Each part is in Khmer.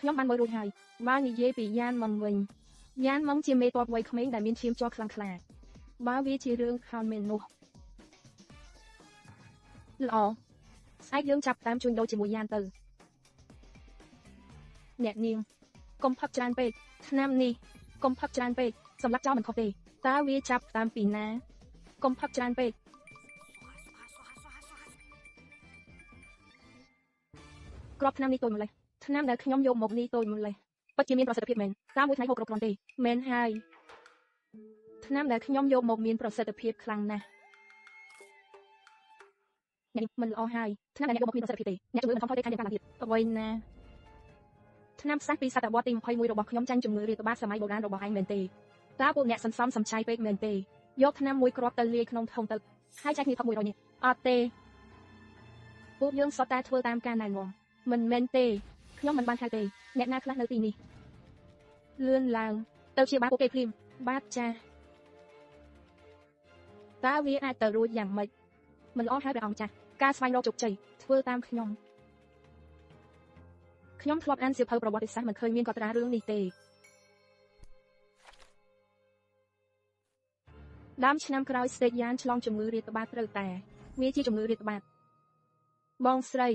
ខ្ញុំបានមើលរួចហើយបើនិយាយពីយ៉ានម៉ុងវិញយ៉ានម៉ុងជាមេតបវ័យក្មេងដែលមានឈាមជ័រខ្លាំងក្លាបើវាជារឿងខោនមែននោះល្អស្អែកយើងចាប់តាមជួញដូរជាមួយយ៉ានទៅអ្នកនាងកុំផឹកច្រើនពេកឆ្នាំនេះកុំផឹកច្រើនពេកសម្រាប់ចោលមិនខុសទេតើវាចាប់តាមពីណាកុំផឹកច្រើនពេកក្របឆ្នាំនេះតូចម្លេះឆ្នាំដែលខ្ញុំយកមកនេះតូចម្លេះពិតជាមានប្រសិទ្ធភាពមែនតើមួយថ្ងៃហូបគ្រប់គ្រាន់ទេមែនហើយឆ្នាំដែលខ្ញុំយកមកមានប្រសិទ្ធភាពខ្លាំងណាស់អ្នកមិនល្អហើយឆ្នាំដែលអ្នកយកមកមានប្រសិទ្ធភាពទេអ្នកជំងឺមិនខំថយទេខាងយ៉ាងខ្លាំងទៀតអ្វីណាឆ្នាំផ្សេងពីសតវត្សទី21របស់ខ្ញុំចាញ់ជំងឺរាតត្បាតសម័យបុរាណរបស់ឯងមែនទេតើពួកអ្នកសន្សំសំចៃពេកមែនទេយកឆ្នាំមួយគ្រាប់ទៅលាយក្នុងធុងទឹកហើយចែកគ្នាផឹក100នាក់អត់ទេពួកយើងសុទ្ធតែធ្វើតាមការណែនាំមិនមែនទេខ្ញុំមិនបានហៅទេអ្នកណាខ្លះនៅទីនេះលឿនឡើងទៅជាបាពួកគេភ្លាមបាទចាតើវាអាចទៅរួចយ៉ាងម៉េចមិនល្អហើយព្រះអង្គចាស់ការស្វែងរកជោគជ័យធ្វើតាមខ្ញុំធ្លាប់អានសៀវភៅប្រវត្តិសាស្ត្រមិនឃើញមានកត់ត្រារឿងនេះទេដើមឆ្នាំក្រោយស្តេកយ៉ានឆ្លងជំងឺរាតត្បាតត្រូវតែវាជាជំងឺរាតត្បាតបងស្រី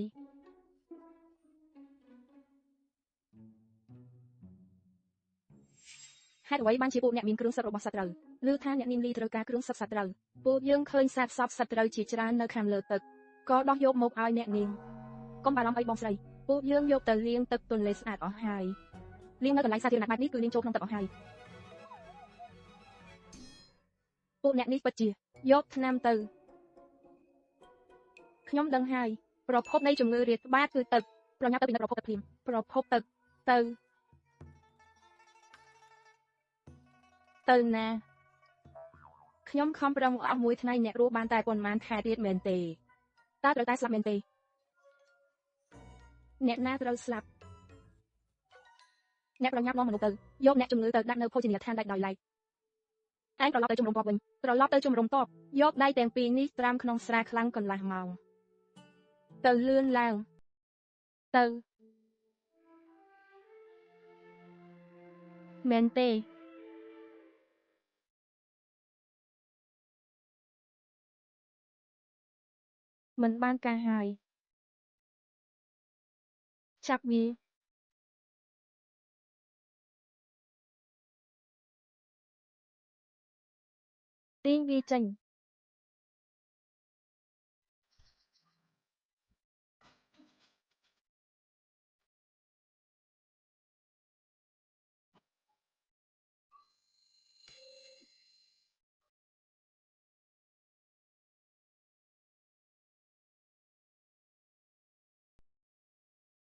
ហេតុអ្វីបានជាពួកអ្នកមានគ្រឿងសឹករបស់សត្រូវឬថាអ្នកនាងលីត្រូវការគ្រឿងសឹកសត្រូវពួកយើងឃើញសាកសពសត្រូវជាច្រើននៅខាងលើទឹកក៏ដោះយកមកឲ្យអ្នកនាងកុំបារម្ភអីបងស្រីពួកយើងយកទៅលាងទឹកទន្លេស្អាតអស់ហើយលាងនៅកន្លែងសាធារណៈបែបនេះគឺលាងចូលក្នុងទឹកអស់ហើយពួកអ្នកនេះពិតជាយកថ្នាំទៅខ្ញុំដឹងហើយប្រភពនៃជំងឺរាតត្បាតគឺទឹកប្រញាប់ទៅពិនិត្យប្រភពទឹកភ្លាមប្រភពទឹកទៅណាខ្ញុំខំប្រឹងអស់មួយថ្ងៃអ្នករស់បានតែប៉ុន្មានខែទៀតមែនទេតើត្រូវតែស្លាប់មែនទេអ្នកណាត្រូវស្លាប់អ្នកប្រញាប់នាំមនុស្សទៅយកអ្នកជំងឺទៅដាក់នៅភោជនីយដ្ឋានដាច់ដោយឡែកឯងត្រឡប់ទៅជំរំតបវិញត្រឡប់ទៅជំរំតបយកដៃទាំងពីរនេះត្រាំក្នុងស្រាខ្លាំងកន្លះម៉ោងទៅលឿនឡើងទៅមែនទេមិនបានការហើយចាប់វាទាញវាចេញ